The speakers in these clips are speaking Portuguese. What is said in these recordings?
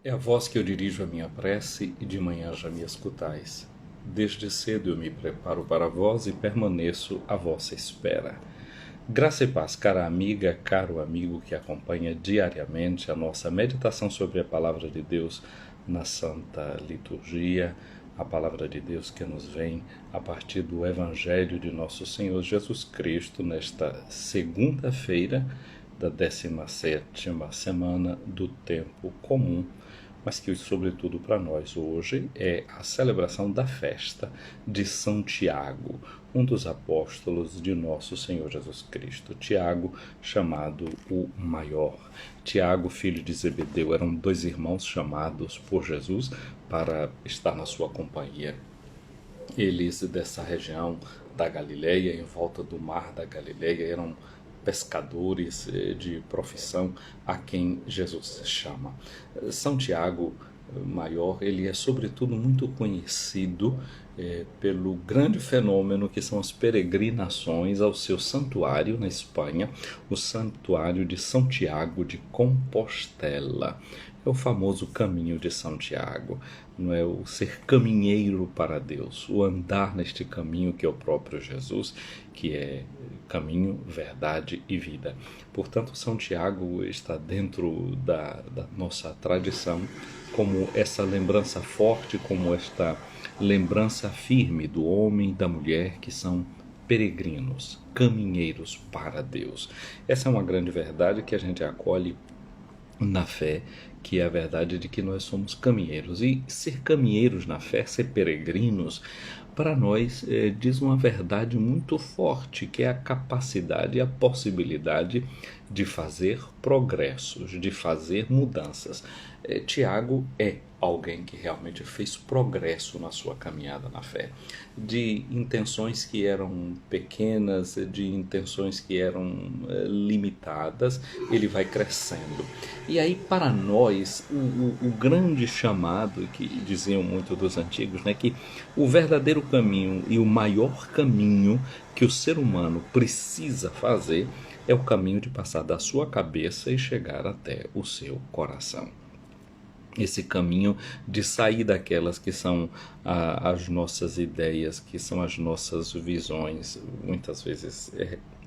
É a voz que eu dirijo a minha prece e de manhã já me escutais. Desde cedo eu me preparo para vós e permaneço à vossa espera. Graça e paz, cara amiga, caro amigo que acompanha diariamente a nossa meditação sobre a Palavra de Deus na Santa Liturgia, a Palavra de Deus que nos vem a partir do Evangelho de nosso Senhor Jesus Cristo nesta segunda-feira da 17ª semana do Tempo Comum, mas que, sobretudo para nós hoje, é a celebração da festa de São Tiago, um dos apóstolos de nosso Senhor Jesus Cristo. Tiago, chamado o Maior. Tiago, filho de Zebedeu, eram dois irmãos chamados por Jesus para estar na sua companhia. Eles, dessa região da Galileia, em volta do mar da Galileia, eram pescadores de profissão a quem Jesus chama. São Tiago Maior, ele é sobretudo muito conhecido pelo grande fenômeno que são as peregrinações ao seu santuário na Espanha, o santuário de São Tiago de Compostela. É o famoso caminho de São Tiago, não é? O ser caminheiro para Deus, o andar neste caminho que é o próprio Jesus, que é caminho, verdade e vida. Portanto, São Tiago está dentro da nossa tradição como essa lembrança forte, como esta lembrança firme do homem e da mulher que são peregrinos, caminheiros para Deus. Essa é uma grande verdade que a gente acolhe na fé, que é a verdade de que nós somos caminheiros. E ser caminheiros na fé, ser peregrinos, para nós diz uma verdade muito forte, que é a capacidade e a possibilidade de fazer progressos, de fazer mudanças. Tiago é alguém que realmente fez progresso na sua caminhada na fé, de intenções que eram pequenas, de intenções que eram limitadas, ele vai crescendo. E aí, para nós, o grande chamado, que diziam muito dos antigos, né, que o verdadeiro caminho e o maior caminho que o ser humano precisa fazer é o caminho de passar da sua cabeça e chegar até o seu coração. Esse caminho de sair daquelas que são as nossas ideias, que são as nossas visões, muitas vezes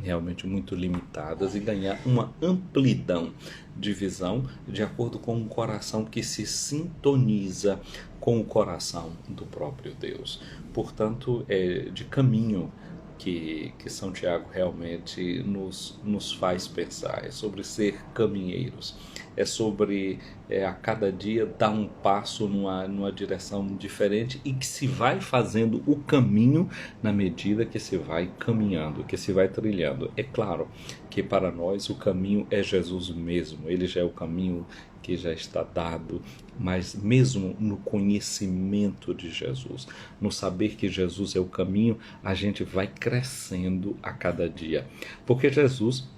realmente muito limitadas, e ganhar uma amplidão de visão de acordo com um coração que se sintoniza com o coração do próprio Deus. Portanto, é de caminho que São Tiago realmente nos faz pensar. É sobre ser caminheiros, é sobre a cada dia dar um passo numa direção diferente e que se vai fazendo o caminho na medida que se vai caminhando, que se vai trilhando. É claro que para nós o caminho é Jesus mesmo, ele já é o caminho que já está dado, mas mesmo no conhecimento de Jesus, no saber que Jesus é o caminho, a gente vai crescendo a cada dia, porque Jesus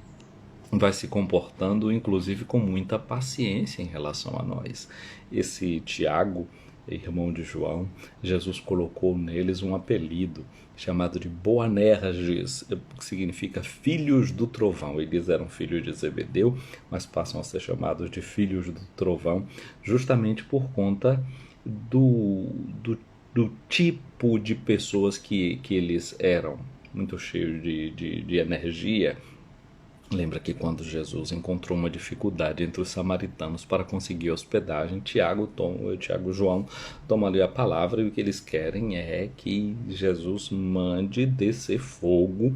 vai se comportando, inclusive, com muita paciência em relação a nós. Esse Tiago, irmão de João, Jesus colocou neles um apelido chamado de Boanerges, que significa filhos do trovão. Eles eram filhos de Zebedeu, mas passam a ser chamados de filhos do trovão, justamente por conta do tipo de pessoas que eles eram, muito cheios de energia. Lembra que quando Jesus encontrou uma dificuldade entre os samaritanos para conseguir hospedagem, Tiago e João tomam ali a palavra, e o que eles querem é que Jesus mande descer fogo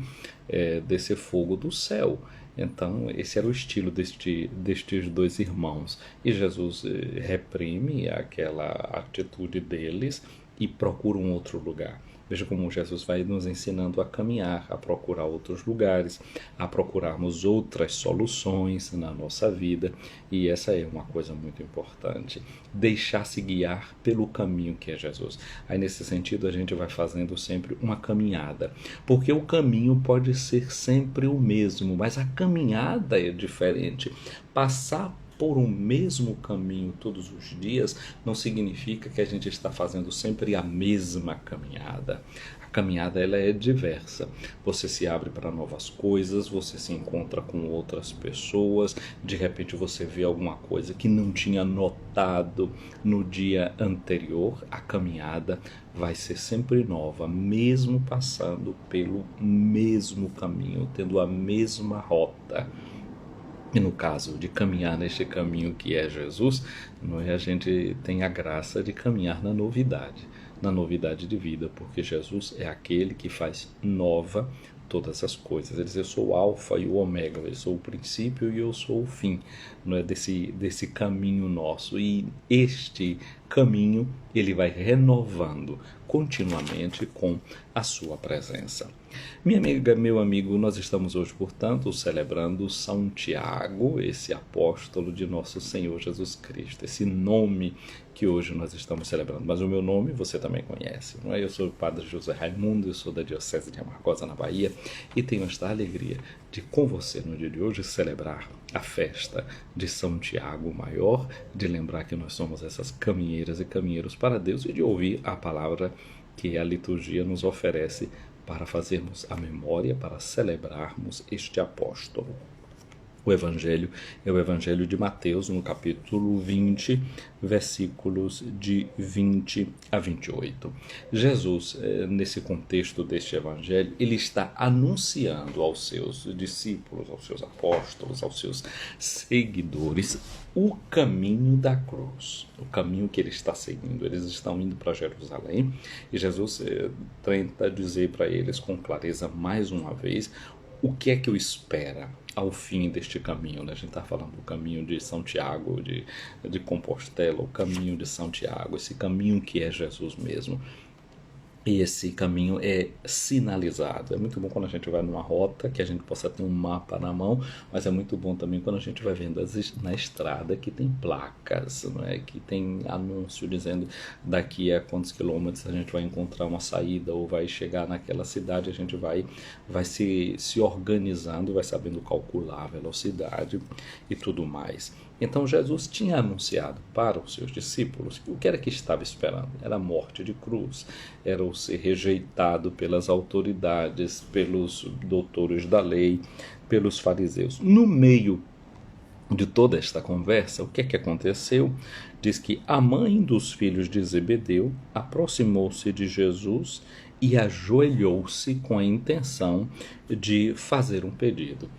do céu. Então, esse era o estilo destes dois irmãos. E Jesus reprime aquela atitude deles e procura um outro lugar. Veja como Jesus vai nos ensinando a caminhar, a procurar outros lugares, a procurarmos outras soluções na nossa vida. E essa é uma coisa muito importante, deixar-se guiar pelo caminho que é Jesus. Aí, nesse sentido, a gente vai fazendo sempre uma caminhada, porque o caminho pode ser sempre o mesmo, mas a caminhada é diferente. Passar por um mesmo caminho todos os dias não significa que a gente está fazendo sempre a mesma caminhada. A caminhada ela é diversa. Você se abre para novas coisas, você se encontra com outras pessoas, de repente você vê alguma coisa que não tinha notado no dia anterior. A caminhada vai ser sempre nova, mesmo passando pelo mesmo caminho, tendo a mesma rota. E no caso de caminhar neste caminho que é Jesus, não é, a gente tem a graça de caminhar na novidade de vida, porque Jesus é aquele que faz nova todas as coisas. Ele diz, eu sou o alfa e o ômega, eu sou o princípio e eu sou o fim, não é, desse caminho nosso. E este caminho ele vai renovando continuamente com a sua presença. Minha amiga, meu amigo, nós estamos hoje, portanto, celebrando São Tiago, esse apóstolo de nosso Senhor Jesus Cristo, esse nome que hoje nós estamos celebrando. Mas o meu nome você também conhece, não é? Eu sou o Padre José Raimundo, eu sou da Diocese de Amargosa, na Bahia, e tenho esta alegria de, com você, no dia de hoje, celebrar a festa de São Tiago Maior, de lembrar que nós somos essas caminheiras e caminheiros para Deus e de ouvir a palavra que a liturgia nos oferece para fazermos a memória, para celebrarmos este apóstolo. O Evangelho é o Evangelho de Mateus, no capítulo 20, versículos de 20 a 28. Jesus, nesse contexto deste Evangelho, ele está anunciando aos seus discípulos, aos seus apóstolos, aos seus seguidores, o caminho da cruz, o caminho que ele está seguindo. Eles estão indo para Jerusalém e Jesus tenta dizer para eles com clareza mais uma vez o que é que o espera ao fim deste caminho, né? A gente está falando do caminho de São Tiago, de Compostela, o caminho de São Tiago, esse caminho que é Jesus mesmo. E esse caminho é sinalizado. É muito bom quando a gente vai numa rota, que a gente possa ter um mapa na mão, mas é muito bom também quando a gente vai vendo na estrada que tem placas, não é? Que tem anúncio dizendo daqui a quantos quilômetros a gente vai encontrar uma saída ou vai chegar naquela cidade. A gente vai se organizando, vai sabendo calcular a velocidade e tudo mais. Então Jesus tinha anunciado para os seus discípulos que o que era que estava esperando? Era a morte de cruz, era o ser rejeitado pelas autoridades, pelos doutores da lei, pelos fariseus. No meio de toda esta conversa, o que é que aconteceu? Diz que a mãe dos filhos de Zebedeu aproximou-se de Jesus e ajoelhou-se com a intenção de fazer um pedido.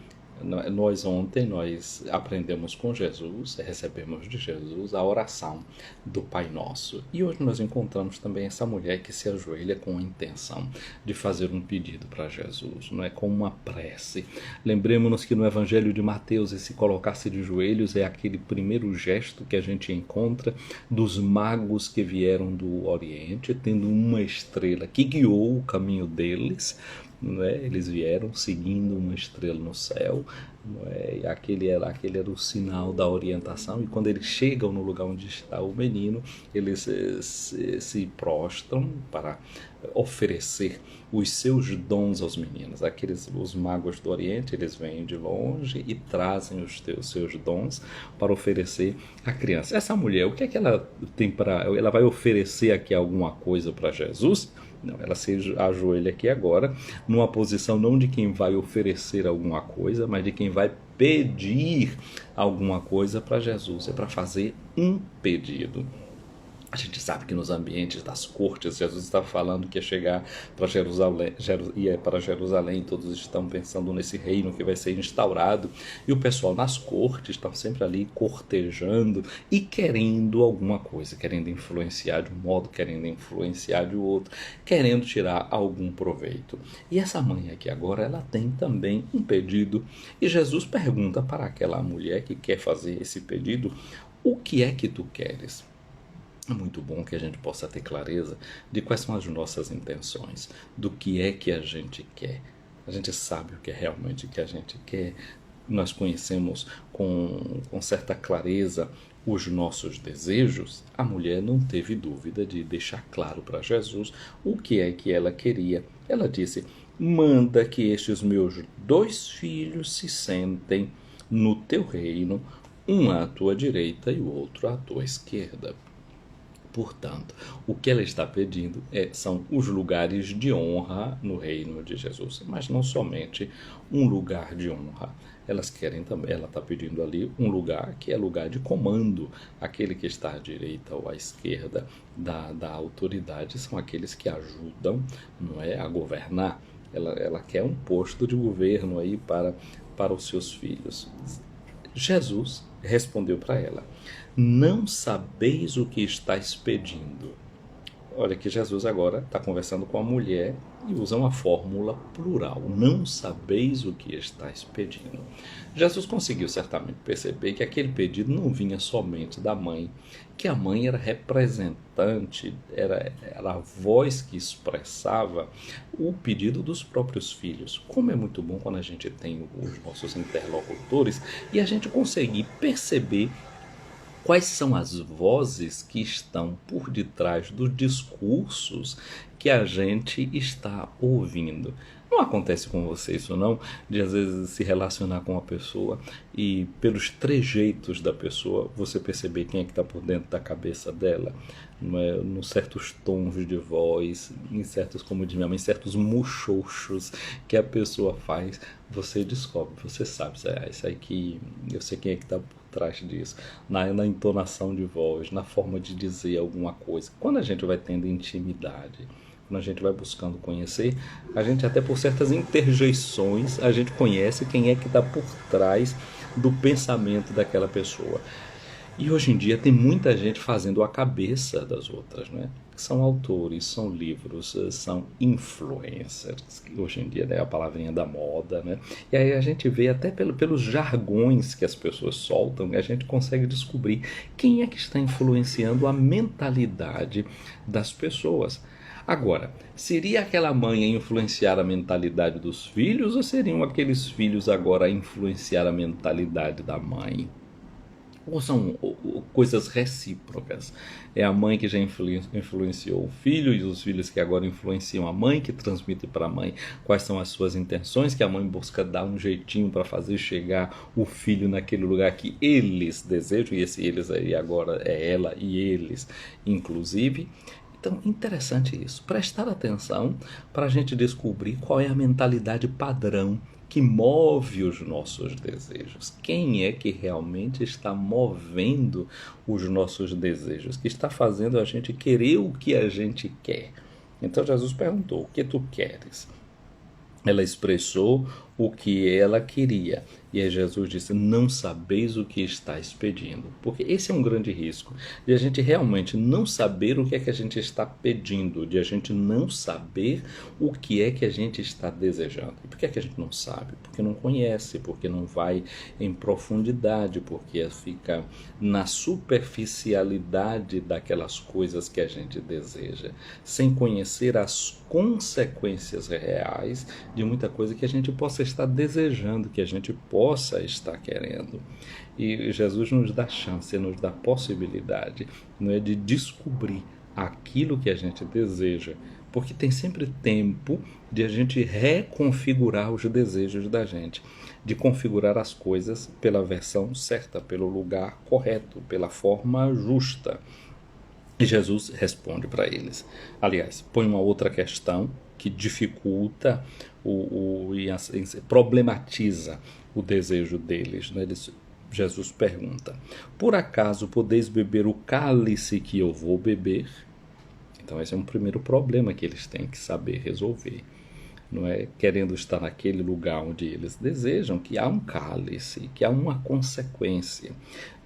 Ontem nós aprendemos com Jesus, recebemos de Jesus a oração do Pai Nosso. E hoje nós encontramos também essa mulher que se ajoelha com a intenção de fazer um pedido para Jesus, não é, com uma prece. Lembremos-nos que no Evangelho de Mateus esse colocar-se de joelhos é aquele primeiro gesto que a gente encontra dos magos que vieram do Oriente, tendo uma estrela que guiou o caminho deles. Não é? Eles vieram seguindo uma estrela no céu, não é? E aquele era o sinal da orientação, e quando eles chegam no lugar onde está o menino, eles se prostram para oferecer os seus dons aos meninos. Os magos do Oriente, eles vêm de longe e trazem os seus dons para oferecer à criança. Essa mulher, o que é que ela tem ela vai oferecer aqui alguma coisa para Jesus? Não, ela se ajoelha aqui agora, numa posição não de quem vai oferecer alguma coisa, mas de quem vai pedir alguma coisa para Jesus. É para fazer um pedido. A gente sabe que nos ambientes das cortes, Jesus estava falando que ia chegar para Jerusalém, todos estão pensando nesse reino que vai ser instaurado, e o pessoal nas cortes estão sempre ali cortejando e querendo alguma coisa, querendo influenciar de um modo, querendo influenciar de outro, querendo tirar algum proveito. E essa mãe aqui agora, ela tem também um pedido, e Jesus pergunta para aquela mulher que quer fazer esse pedido: o que é que tu queres? É muito bom que a gente possa ter clareza de quais são as nossas intenções, do que é que a gente quer. A gente sabe o que é realmente que a gente quer, nós conhecemos com certa clareza os nossos desejos. A mulher não teve dúvida de deixar claro para Jesus o que é que ela queria. Ela disse: manda que estes meus 2 filhos se sentem no teu reino, um à tua direita e o outro à tua esquerda. Portanto, o que ela está pedindo são os lugares de honra no reino de Jesus, mas não somente um lugar de honra. Elas querem também, ela está pedindo ali um lugar que é lugar de comando. Aquele que está à direita ou à esquerda da autoridade são aqueles que ajudam, não é, a governar. Ela quer um posto de governo aí para os seus filhos. Jesus respondeu para ela: não sabeis o que estáis pedindo. Olha que Jesus agora está conversando com a mulher e usa uma fórmula plural. Não sabeis o que estáis pedindo. Jesus conseguiu certamente perceber que aquele pedido não vinha somente da mãe, que a mãe era representante, era a voz que expressava o pedido dos próprios filhos. Como é muito bom quando a gente tem os nossos interlocutores e a gente conseguir perceber quais são as vozes que estão por detrás dos discursos que a gente está ouvindo. Não acontece com você isso não, de às vezes se relacionar com uma pessoa e pelos trejeitos da pessoa você perceber quem é que está por dentro da cabeça dela, não é? Nos certos tons de voz, em certos, como diz minha mãe, certos muxoxos que a pessoa faz, você descobre, você sabe, isso aí que eu sei quem é que está por trás disso, na entonação de voz, na forma de dizer alguma coisa. Quando a gente vai tendo intimidade, quando a gente vai buscando conhecer, a gente até por certas interjeições, a gente conhece quem é que está por trás do pensamento daquela pessoa. E hoje em dia tem muita gente fazendo a cabeça das outras, né? São autores, são livros, são influencers, que hoje em dia é a palavrinha da moda, né? E aí a gente vê até pelos jargões que as pessoas soltam, a gente consegue descobrir quem é que está influenciando a mentalidade das pessoas. Agora, seria aquela mãe a influenciar a mentalidade dos filhos ou seriam aqueles filhos agora a influenciar a mentalidade da mãe? Ou são coisas recíprocas? É a mãe que já influenciou o filho e os filhos que agora influenciam a mãe, que transmitem para a mãe quais são as suas intenções, que a mãe busca dar um jeitinho para fazer chegar o filho naquele lugar que eles desejam, e esse eles aí agora é ela e eles, inclusive. Então, interessante isso. Prestar atenção para a gente descobrir qual é a mentalidade padrão que move os nossos desejos. Quem é que realmente está movendo os nossos desejos? Que está fazendo a gente querer o que a gente quer? Então, Jesus perguntou: o que tu queres? Ela expressou o que ela queria. E aí Jesus disse: não sabeis o que estáis pedindo. Porque esse é um grande risco, de a gente realmente não saber o que é que a gente está pedindo, de a gente não saber o que é que a gente está desejando. E por que é que a gente não sabe? Porque não conhece, porque não vai em profundidade, porque fica na superficialidade daquelas coisas que a gente deseja, sem conhecer as consequências reais de muita coisa que a gente possa estar desejando, que a gente possa estar querendo. E Jesus nos dá chance, nos dá possibilidade, não é, de descobrir aquilo que a gente deseja, porque tem sempre tempo de a gente reconfigurar os desejos da gente, de configurar as coisas pela versão certa, pelo lugar correto, pela forma justa. E Jesus responde para eles. Aliás, põe uma outra questão que dificulta e problematiza o desejo deles, né? Jesus pergunta: por acaso podeis beber o cálice que eu vou beber? Então esse é um primeiro problema que eles têm que saber resolver, não é? Querendo estar naquele lugar onde eles desejam, que há um cálice, que há uma consequência,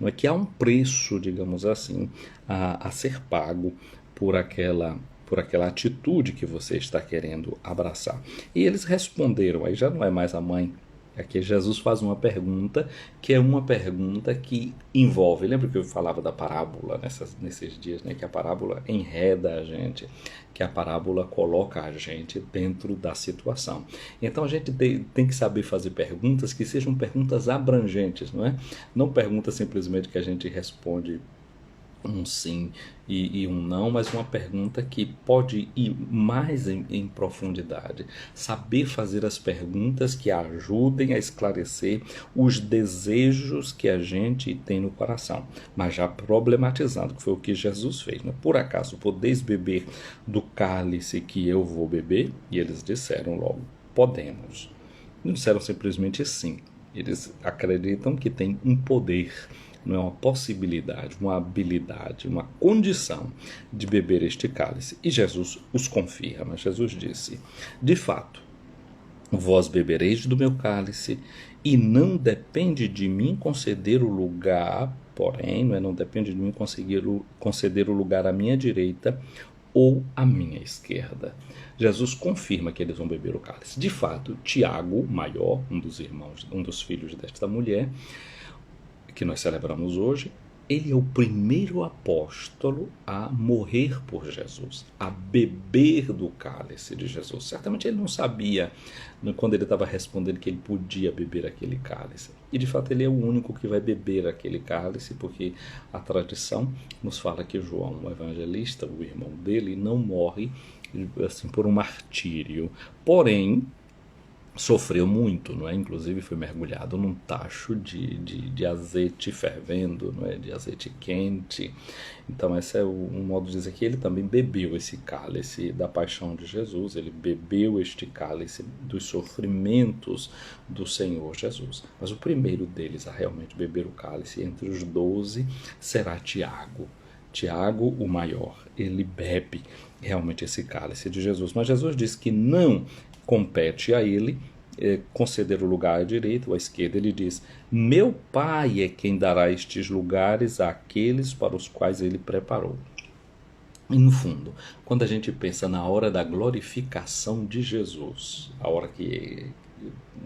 não é? Que há um preço, digamos assim, a ser pago por aquela atitude que você está querendo abraçar. E eles responderam, aí já não é mais a mãe. Aqui Jesus faz uma pergunta que é uma pergunta que envolve. Lembra que eu falava da parábola nesses dias, né? Que a parábola enreda a gente, que a parábola coloca a gente dentro da situação. Então a gente tem que saber fazer perguntas que sejam perguntas abrangentes, não é? Não perguntas simplesmente que a gente responde um sim e um não, mas uma pergunta que pode ir mais em profundidade. Saber fazer as perguntas que ajudem a esclarecer os desejos que a gente tem no coração, mas já problematizando, que foi o que Jesus fez. Né? Por acaso podeis beber do cálice que eu vou beber? E eles disseram logo, podemos. Não disseram simplesmente sim. Eles acreditam que tem um poder, não é uma possibilidade, uma habilidade, uma condição de beber este cálice. E Jesus os confirma. Jesus disse: de fato, vós bebereis do meu cálice, e não depende de mim conceder o lugar, porém, não depende de mim conceder o lugar à minha direita ou à minha esquerda. Jesus confirma que eles vão beber o cálice. De fato, Tiago, maior, um dos irmãos, um dos filhos desta mulher, que nós celebramos hoje, ele é o primeiro apóstolo a morrer por Jesus, a beber do cálice de Jesus. Certamente ele não sabia, quando ele estava respondendo, que ele podia beber aquele cálice. E de fato ele é o único que vai beber aquele cálice, porque a tradição nos fala que João, o evangelista, o irmão dele, não morre assim por um martírio. Porém, sofreu muito, não é? Inclusive foi mergulhado num tacho de azeite fervendo, não é? De azeite quente. Então esse é um modo de dizer que ele também bebeu esse cálice da paixão de Jesus, ele bebeu este cálice dos sofrimentos do Senhor Jesus. Mas o primeiro deles a realmente beber o cálice entre os 12 será Tiago. Tiago, o maior, ele bebe realmente esse cálice de Jesus. Mas Jesus diz que não compete a ele conceder o lugar à direita ou à esquerda. Ele diz: meu Pai é quem dará estes lugares àqueles para os quais ele preparou. E no fundo, quando a gente pensa na hora da glorificação de Jesus, a hora que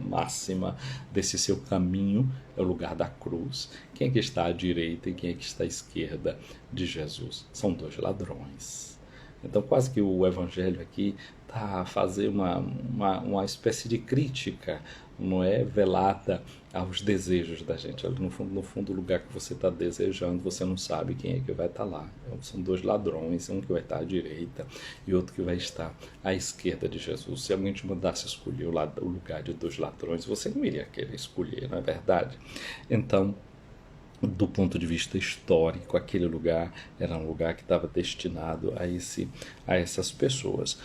máxima desse seu caminho é o lugar da cruz. Quem é que está à direita e quem é que está à esquerda de Jesus? São dois ladrões. Então quase que o evangelho aqui está a fazer uma espécie de crítica, não é, velada aos desejos da gente. No fundo, o lugar que você está desejando, você não sabe quem é que vai estar lá. São dois ladrões, um que vai estar à direita e outro que vai estar à esquerda de Jesus. Se alguém te mandasse escolher o lugar de dois ladrões, você não iria querer escolher, não é verdade? Então, do ponto de vista histórico, aquele lugar era um lugar que estava destinado a essas pessoas.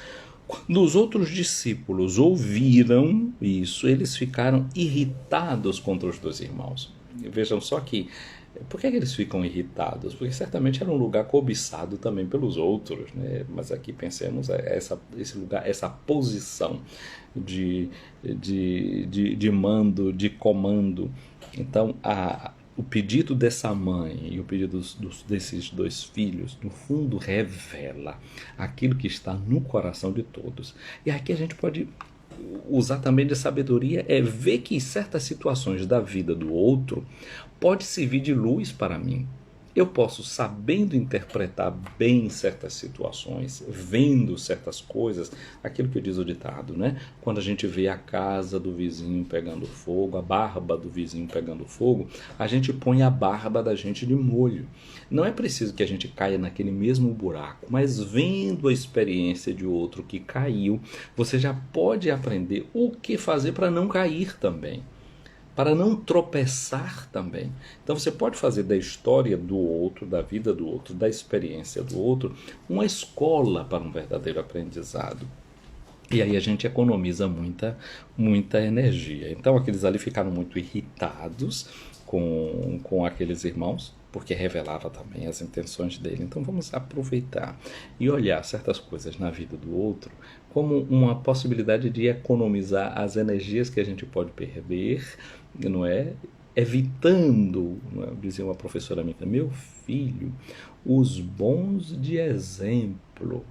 Quando os outros discípulos ouviram isso, eles ficaram irritados contra os dois irmãos. Vejam só que, por que eles ficam irritados? Porque certamente era um lugar cobiçado também pelos outros, né? Mas aqui pensemos esse lugar, essa posição de mando, de comando. Então, o pedido dessa mãe e o pedido desses dois filhos, no fundo, revela aquilo que está no coração de todos. E aqui a gente pode usar também de sabedoria, ver que certas situações da vida do outro pode servir de luz para mim. Eu posso, sabendo interpretar bem certas situações, vendo certas coisas, aquilo que diz o ditado, né? Quando a gente vê a casa do vizinho pegando fogo, a barba do vizinho pegando fogo, a gente põe a barba da gente de molho. Não é preciso que a gente caia naquele mesmo buraco, mas vendo a experiência de outro que caiu, você já pode aprender o que fazer para não cair também, para não tropeçar também. Então você pode fazer da história do outro, da vida do outro, da experiência do outro, uma escola para um verdadeiro aprendizado. E aí a gente economiza muita energia. Então aqueles ali ficaram muito irritados com aqueles irmãos, porque revelava também as intenções dele. Então vamos aproveitar e olhar certas coisas na vida do outro como uma possibilidade de economizar as energias que a gente pode perder, não é? Evitando, não é? Dizia uma professora minha, meu filho, os bons de exemplo,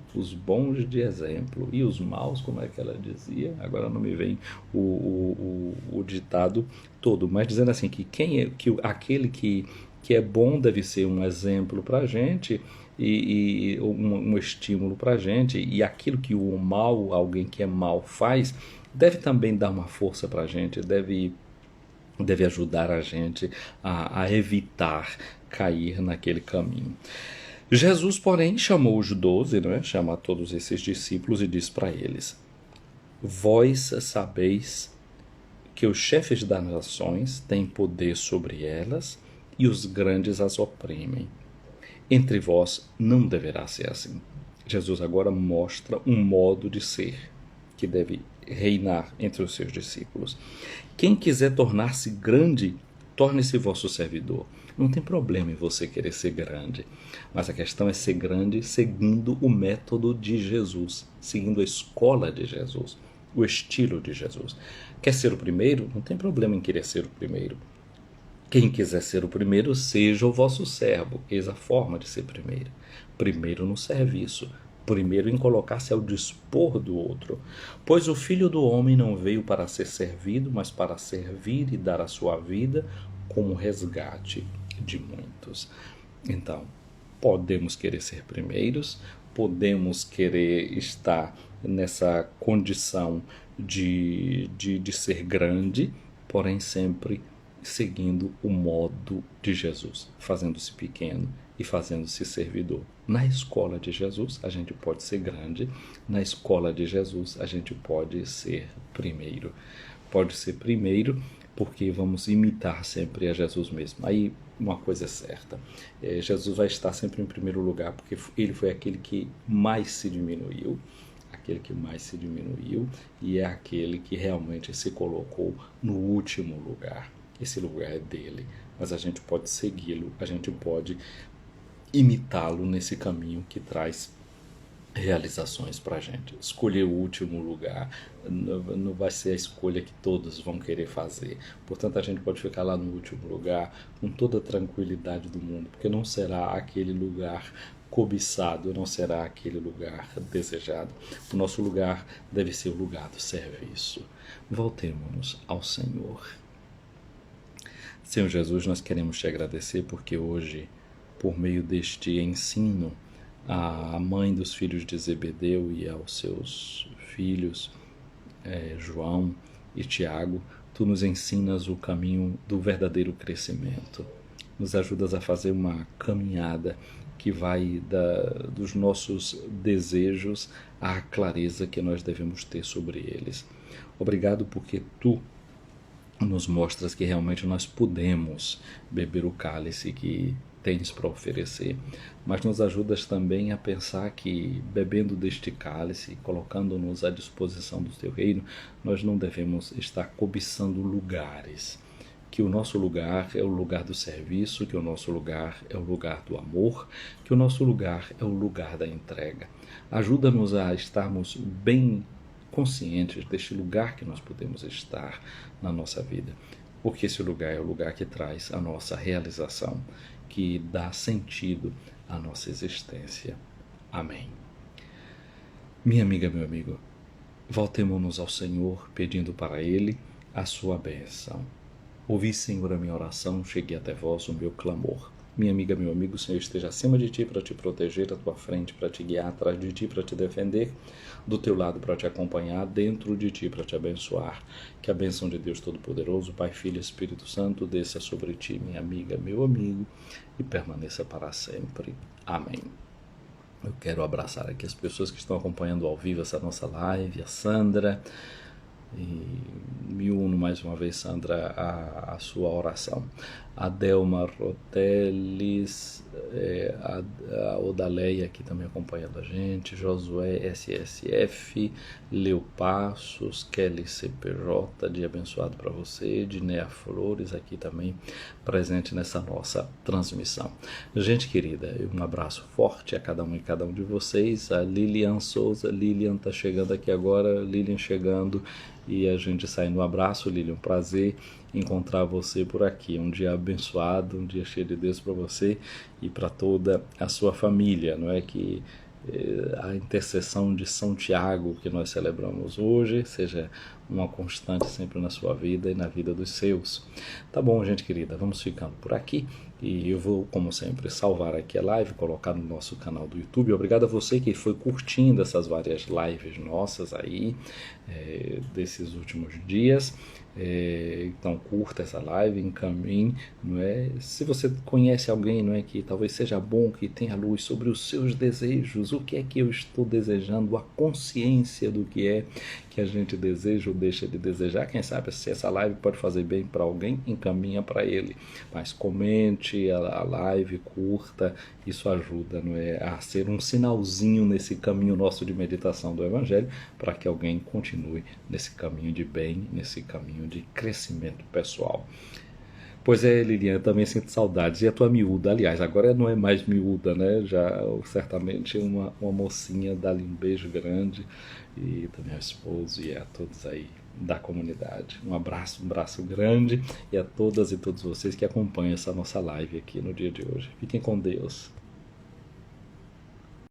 e os maus, como é que ela dizia? Agora não me vem o ditado todo, mas dizendo assim que aquele que é bom deve ser um exemplo para a gente e um estímulo para a gente, e aquilo que o mal, alguém que é mal faz, deve também dar uma força para a gente, deve ajudar a gente a evitar cair naquele caminho. Jesus, porém, chamou os 12, não é? Chama todos esses discípulos e diz para eles: vós sabeis que os chefes das nações têm poder sobre elas e os grandes as oprimem. Entre vós não deverá ser assim. Jesus agora mostra um modo de ser que deve reinar entre os seus discípulos. Quem quiser tornar-se grande, torne-se vosso servidor. Não tem problema em você querer ser grande, mas a questão é ser grande seguindo o método de Jesus, seguindo a escola de Jesus, o estilo de Jesus. Quer ser o primeiro? Não tem problema em querer ser o primeiro. Quem quiser ser o primeiro, seja o vosso servo. Eis a forma de ser primeiro. Primeiro no serviço. Primeiro em colocar-se ao dispor do outro. Pois o Filho do Homem não veio para ser servido, mas para servir e dar a sua vida como resgate de muitos. Então, podemos querer ser primeiros, podemos querer estar nessa condição de ser grande, porém sempre seguindo o modo de Jesus, fazendo-se pequeno e fazendo-se servidor. Na escola de Jesus, a gente pode ser grande, na escola de Jesus, a gente pode ser primeiro. Pode ser primeiro porque vamos imitar sempre a Jesus mesmo. Aí uma coisa é certa, Jesus vai estar sempre em primeiro lugar, porque ele foi aquele que mais se diminuiu, e é aquele que realmente se colocou no último lugar. Esse lugar é dele, mas a gente pode segui-lo, a gente pode imitá-lo nesse caminho que traz realizações para a gente. Escolher o último lugar não vai ser a escolha que todos vão querer fazer. Portanto, a gente pode ficar lá no último lugar com toda a tranquilidade do mundo, porque não será aquele lugar cobiçado, não será aquele lugar desejado. O nosso lugar deve ser o lugar do serviço. Voltemos-nos ao Senhor. Senhor Jesus, nós queremos te agradecer porque hoje, por meio deste ensino, a mãe dos filhos de Zebedeu e aos seus filhos, João e Tiago, tu nos ensinas o caminho do verdadeiro crescimento. Nos ajudas a fazer uma caminhada que vai dos nossos desejos à clareza que nós devemos ter sobre eles. Obrigado porque tu nos mostras que realmente nós podemos beber o cálice que tens para oferecer, mas nos ajudas também a pensar que, bebendo deste cálice, colocando-nos à disposição do teu reino, nós não devemos estar cobiçando lugares, que o nosso lugar é o lugar do serviço, que o nosso lugar é o lugar do amor, que o nosso lugar é o lugar da entrega. Ajuda-nos a estarmos bem conscientes deste lugar que nós podemos estar na nossa vida, porque esse lugar é o lugar que traz a nossa realização, que dá sentido à nossa existência. Amém. Minha amiga, meu amigo, voltemo-nos ao Senhor pedindo para Ele a sua bênção. Ouvi, Senhor, a minha oração, cheguei até vós o meu clamor. Minha amiga, meu amigo, o Senhor esteja acima de ti para te proteger, à tua frente para te guiar, atrás de ti para te defender, do teu lado para te acompanhar, dentro de ti para te abençoar. Que a bênção de Deus Todo-Poderoso, Pai, Filho e Espírito Santo, desça sobre ti, minha amiga, meu amigo, e permaneça para sempre. Amém. Eu quero abraçar aqui as pessoas que estão acompanhando ao vivo essa nossa live, a Sandra, e me uno mais uma vez, Sandra, à sua oração. A Delma Roteles, a Odaleia aqui também acompanhando a gente, Josué SSF, Leo Passos, Kelly CPJ, dia abençoado para você, Dinea Flores aqui também presente nessa nossa transmissão. Gente querida, um abraço forte a cada um e cada um de vocês. A Lilian Souza, Lilian está chegando aqui agora, Lilian chegando, e a gente sai no abraço. Lilian, um prazer encontrar você por aqui. Um dia abençoado, um dia cheio de Deus para você e para toda a sua família, não é? Que a intercessão de São Tiago que nós celebramos hoje seja uma constante sempre na sua vida e na vida dos seus. Tá bom, gente querida, vamos ficando por aqui. E eu vou, como sempre, salvar aqui a live, colocar no nosso canal do YouTube. Obrigado a você que foi curtindo essas várias lives nossas aí, desses últimos dias. Então curta essa live, encaminhe, não é? Se você conhece alguém, não é, que talvez seja bom, que tenha luz sobre os seus desejos, o que é que eu estou desejando, a consciência do que é que a gente deseja ou deixa de desejar. Quem sabe se essa live pode fazer bem para alguém, encaminha para ele. Mas comente a live, curta, isso ajuda, não é, a ser um sinalzinho nesse caminho nosso de meditação do Evangelho, para que alguém continue nesse caminho de bem, nesse caminho de crescimento pessoal. Pois é, Lilian, também sinto saudades. E a tua miúda, aliás, agora não é mais miúda, né? Já certamente uma mocinha, dá-lhe um beijo grande. E também ao esposo e a todos aí da comunidade. Um abraço grande. E a todas e todos vocês que acompanham essa nossa live aqui no dia de hoje. Fiquem com Deus.